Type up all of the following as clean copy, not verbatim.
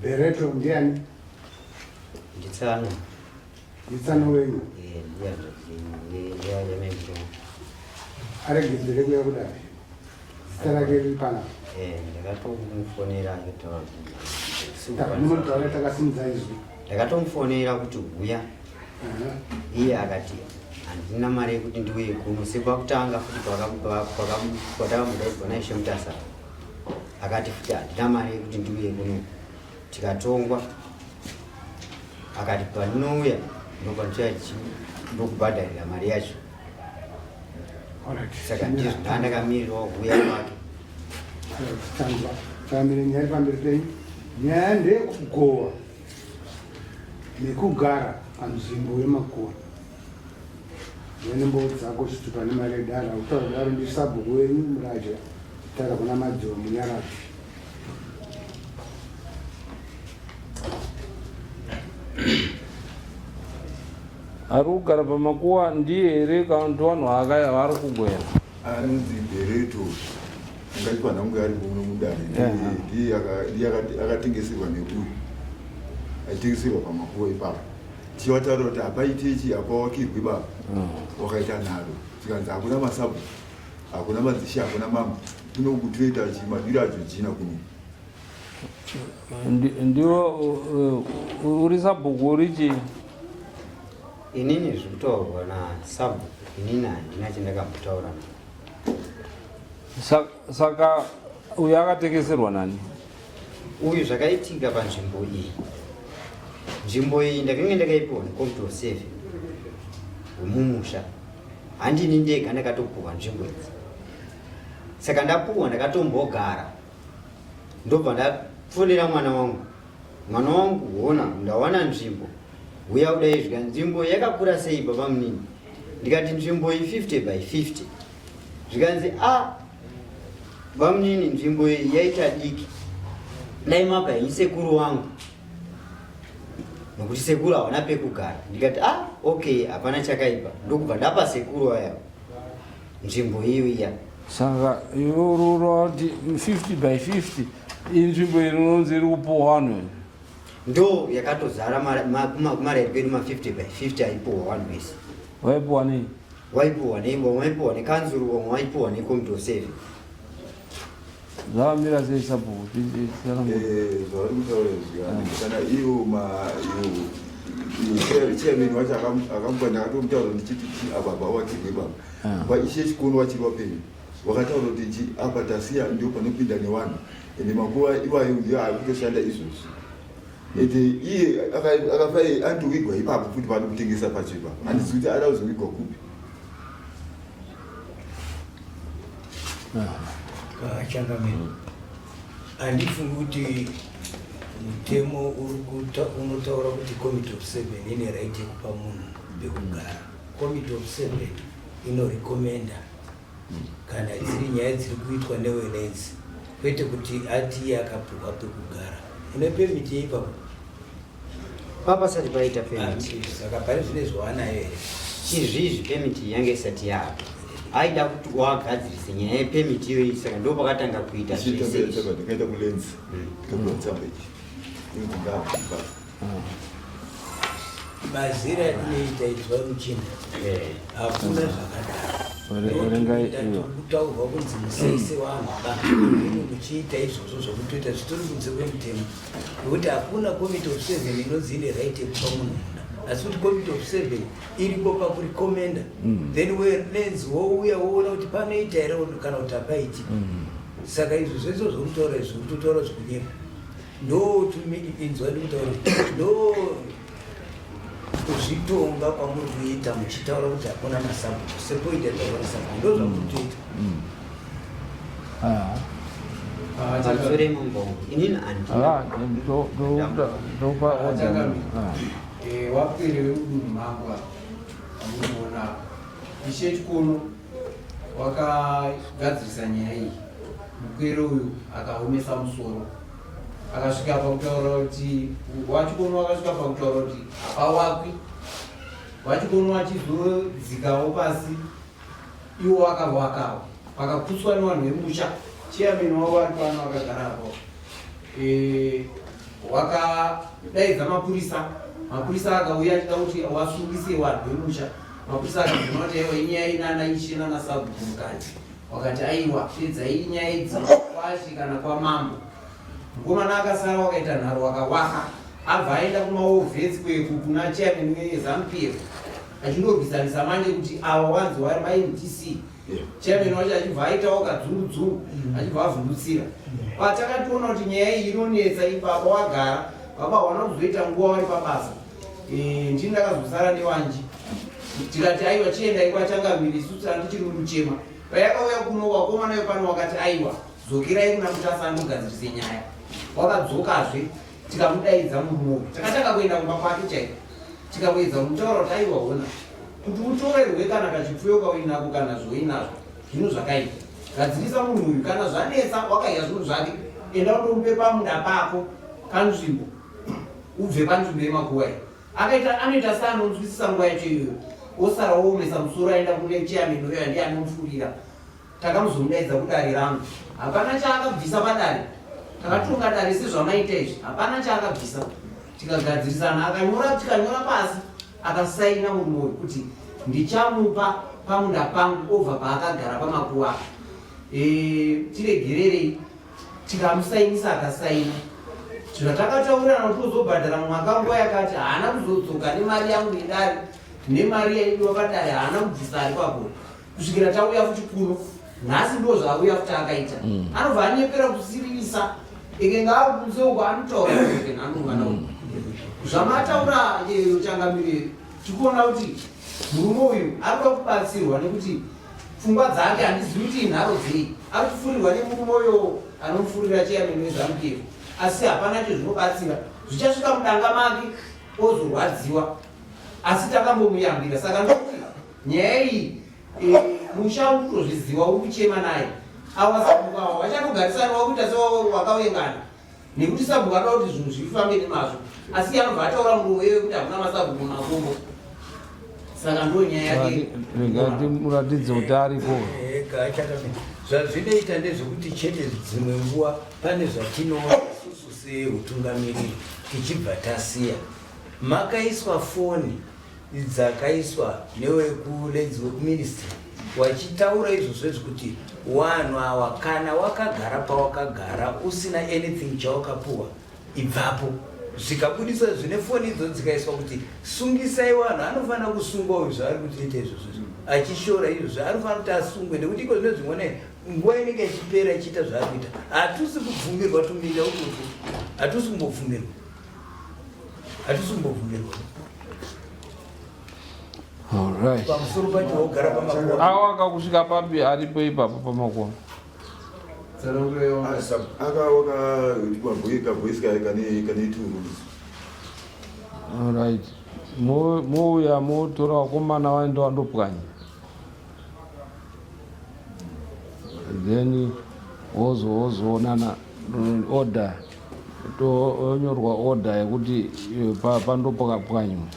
Bereto ndiani? Nditsano. Nditsano wenyu? Ndiya yemebro. Aregedzere kuya kudai. Zita rake riri pana? Ndakatomufonera akataura. Munotaura takasimudza izvi. Ndakatomufonera kuti uya. Iye akati handina mari yekuti ndiuye kuno sekwakutanga futi kwatakamudaidzwa naishe Mutasa. Akati futi handina mari yekuti ndiuye kuno. Tikatongwa. Akati pandinouya ndokubhadharira mari yacho. Saka ndizvo ndandakamirirawo kuuya kwake. Tanzwa. Famire nyaya pamberi penyu. Nyaya ndeyekugowa nekugara panzvimbo yemakuwa. Nenembo dzako kuti pane mari yedara utaura daro ndisabhuku wenyu muraja tara kuna madziwa munyaradzvi. Ari kugara pamakuwa ndiye here kana kuti vanhu vari kugwera? Anonzi Bereto angati panhangu ari kuno mudare ndiye akatengeserwa nekuyu aitengeserwa pamakuwa ipapo tiwataura kuti hapaite ichi hapawakirwi baba wakaita nharo tikanzi hakuna masabu hakuna madzishi hakuna mama kunokutoita chimadiro acho jina kuno ndiwo uri sabhuku uri chii? Inini zvekutaurwa nasabhuku inini handina chandakambutaura. Saka uyu akatengeserwa nani? Uyu zvakaitika panzvimbo iyi. Nzvimbo iyi ndakange ndakaipiwa neCompto 7 wemumusha. Handini ndega ndakatopuwa nzvimbo idzi. Saka ndapuwa ndakatombogara. Ndobva ndafonera mwana wangu. Mwana wangu wona ndawana nzvimbo. Uya kudai zvika nzvimbo yakakura sei baba munini. Ndikati nzvimbo iyi 50 by 50. Zvikanzi baba munini nzvimbo iyi yaita diki. Dai mapa isekuru wangu. Nokuti sekuru hawana pekugara. Ndikati okay hapana chakaipa. Ndokubva ndapa sekuru waya nzvimbo iyo iya. Saka ivo kuti 50 by 50 inzvimbo inonzi iri kupuwa vanhu. Ndo yakatozara mari yedu 50 by 50 aipuwa vanhu vese. Waipuwa nei? Waipuwa neimbo, waipuwa nekanzuru, wamwe waipuwa neCompto 7. Zvamira sei sabhuku? zvavari kutaura zvikani kana iwo chairman wacho akamupa ndakatomutaura ndichiti ababa wakirwe baba vaishe chikono wachiri wapenyu wakataura kuti apa tasiya ndio panopinda nevanhu ende makuva ivayo ndio ari kutoshanda izvozvi ende iye akafai andowigwa ipapo futi pano kutengesa pacho ipapo handizi kuti ada kuzowigwa kupi Changameni. Handifungi kuti mutemo unotaura kuti Committee of 7 ine right yekupa munhu pekugara. Committee of 7 inorekomenda kana dziri nyaya dziri kuitwa newenenzi kwete kuti ati iye akapuwa pekugara. Une permit yeipapo? Papasati paita permit. Saka pane zvine zvawanayo here? Izvizvi permit yange isati yapo. Aida kuti wagadzirise nyaya yepemiti iyoyi saka ndo pakatanga kuita ndikaita kulenzi kakutsambeki mazira atinoita idzwa muchina hakuna zvakadaro kutaurwa kunzi museise wamaba muchiita izvozvo zvokutoita zvitori kunze kwemutemo nokuti hakuna Committee of 7 inonzi ine right yekupa munhu asi kuti Committee of 7 iripo pakurekomenda then wenenzi wouya woona kuti panoita here kana kuti hapaiti saka izvo zvese zvokutaura izvo kutotaura zvokunyema ndo inzwa ndikutaura ndo kuzvitonga kwamuri kuita muchitaura kuti hakuna masabhuku sepoita taura sabhuku ndo zvakutoita pasure mumbongo inini wapere udunhu mangu amunoona ishe chikono wakagadzirisa nyaya iyi mukwere uyu akaomesa musoro akasvika pakutaura kuti wachikono wakasvika pakutaura kuti hapawakwi wachikono wachizodzikawo pasi iwo wakavakawo pakakuswa nevanhu vemusha chairman wavo ari pano akagarapo wakadaidza mapurisa akauya achida kuti wasungise vanhu vemusha. Mapurisa akabvuma kuti aiwa inyaya inana ishe nana sabhuku mukati. Wakati aiwa pedzai inyaya idzi kwasvikana kwamambo. Mukomana akasara wakaita nharo wakawaka. Abva aenda kumaovhesi kweku kuna chairman weZANU-PF achindobvisanisa manje kuti ava wanzi vari maMDC. Chairman wacho achibva aitawo kadzungu achibva avhundutsira. Patakationa kuti nyaya iyi inonetsa ipapa wagara baba wana kuzoita nguva vari pabasa. Ndini ndakazosara newanji tikati aiwa chiendai kwachangamiri isusu handichiri muchema. Payakauya kuno wakomana wepano wakati aiwa dzokerai kuna Mutasana mugadzirise nyaya. Wakadzokazve tikamudaidza murume takataka kuenda kumba kwake chaiko tikamuedza mutaura kuti aiwa ona kuti utorerwe kana kachipfuyo kauinako kana zvoinazvo zvinhu zvakaita gadzirisa munhu uyu kana zvanetsa wakaiya zvinhu zvake enda undomupe pamunda pako kanzvimbo ubve panzvimbo yemakuva iyi anoita seanonzwisisa nguva yacho iyoyo osara woomesa musoro aenda kune chairman uyo ndiye anomufurira takamuzomudaidza kudare rangu hapana chaakabvisa padare takatunga dare sezvamaita izvi hapana chaakabvisa tikagadzirisana tikanyora pasi akasaina murume kuti ndichamupa pamunda pangu obva paakagara pamakuva tiregererei tikamusainisa akasaina zvatakataurirana kuti uzobhadhara mwaka nguva yakati haana kuzodzoka nemari yangu yedare nemari yaidiwa padare haana kubvisa ari papo kusvikira tauya futi kuno nhasi ndo zvauya futi akaita anobva anyepera kusiririsa ikenga akunzeuko anotaura anongana zvamataura changamire tikuona kuti murume uyu arikuda kubatsirwa nekuti pfungwa dzake handizivi kuti inharo dzei ari kufurirwa nemurume uyo anomufurira chairman weZANU-PF asi hapana chezvinobatsira zvichasvika mudanga make ozorwadziwa asi takambomuyambira saka ndokuti nyaya iyi musha uri kutozviziva uri kuchema naye awa sabhuku awa vachatogarisanawo kuita sewakavengana nekuti sabhuku anoda kuti zvinhu zvifambe nemazvo asi anobva ataura murume iwe kuti hakuna masabhuku mumakombo saka ndo nyaya yake muratidze kuti ariko zvazvinoita ndezvekuti chete dzimwe nguva pane zvatinoona isusu seutungamiriri tichibva tasiya makaiswa foni dzakaiswa newekuministry wachitaura izvozvo kuti wanhu awa kana wakagara pawakagara usina anything chawakapuwa ibvapo zvikabudiswa zvine foni idzo dzikaiswa kuti sungisai wanhu anofanira kusungwa uyu zvaari kutiita izvozvo achishora izvozvo anofanira kuti asungwe nekuti iko zvino zvimwe nguva inenge ichipera ichiita zvaari kuita hatusi kubvumirwa tuminda utoto hatusi kumbobvumirwa pamusoro pacho wogara pamakuva awaka kusvika papi aripo ipapo pamakuva right mouya motora vakomana vaenda vandopwanya then wozoonana order onyorwa order yekuti pandopwanywa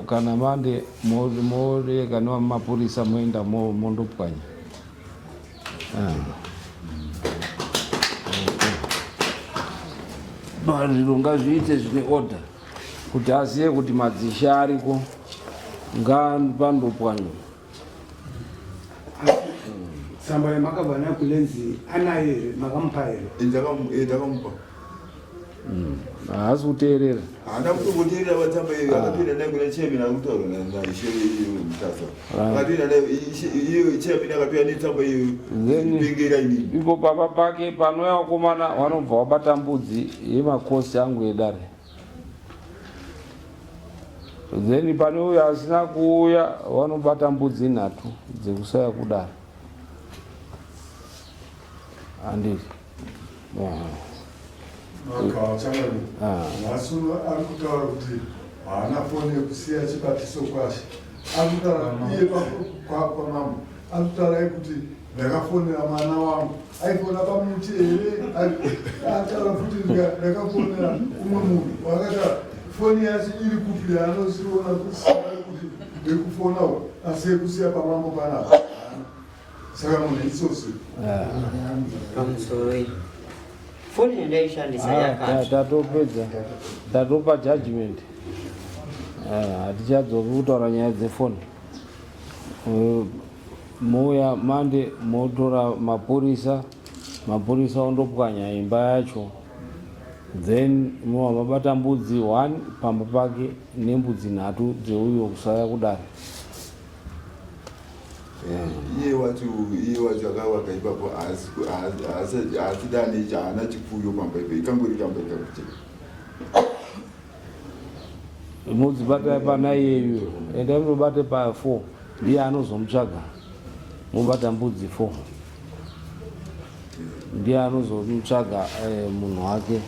kana mande moreka nevamapurisa moenda mondopwanya zviro ngazviite zvine order kuti azive kuti madzisha ariko ngapandopwanywa tsamba yamakabva nayo kulenzi anayo here makamupa here ndakamupa haasi kuteerera haana kutomboteerera vatsamba iyo akapinda nayo kuna chairman akutaura naishe Mutasa akapinda nayo iyo chairman akapinda netsamba iyo bengera inini ipo papa pake panouya vakomana vanobva vabata mbudzi yemakosi angu edare then pane uyo asina kuuya vanobata mbudzi 3 dzekusaya kudara handiti akavachangavi nhasi uno ari kutaura kuti haana foni yekusiya chibatiso kwashe ari kutaura iye kwamambo ari kutaura kuti ndakafonera mwana wangu aifona pamuti here ataura futi ndakafonera umwe munhu wakataura foni yacho iri kupi yaanozviona kuti ndekufonawo asi yekusiya pamambo panapa saka munhu itsosi pamusoro foni ndaishandisa yakati tatopedza tatopa judgment hatichadzoki kutaura nyaya dzefoni. Mouya mande motora mapurisa ondopwanya imba yacho, then mabata mbudzi 1 pamba pake nembudzi 3 dzeuyo kusaya kudari. iye wacho akavaka ipapo asidane chaana chipfuyo pamba ipo ikangori kamba ikakuti mudzibata pana iyeyo ende munobate pa 4 ndiye anozomutsvaga. Mubata mbudzi 4 ndiye anozomutsvaga munhu wake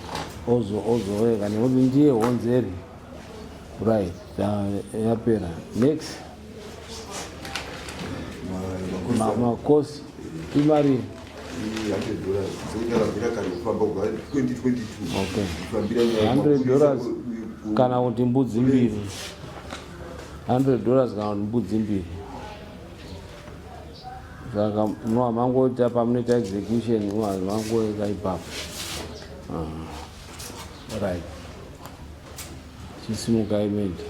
ozoreka nekuti ndiye honzeri. Right, yapera. Next makosi imari $100 kana kuti mbudzi 2. $100 kana kuti mbudzi 2. Saka mangoita pamunoita execution mangoeka ipapo. Right, chisimuka imendi.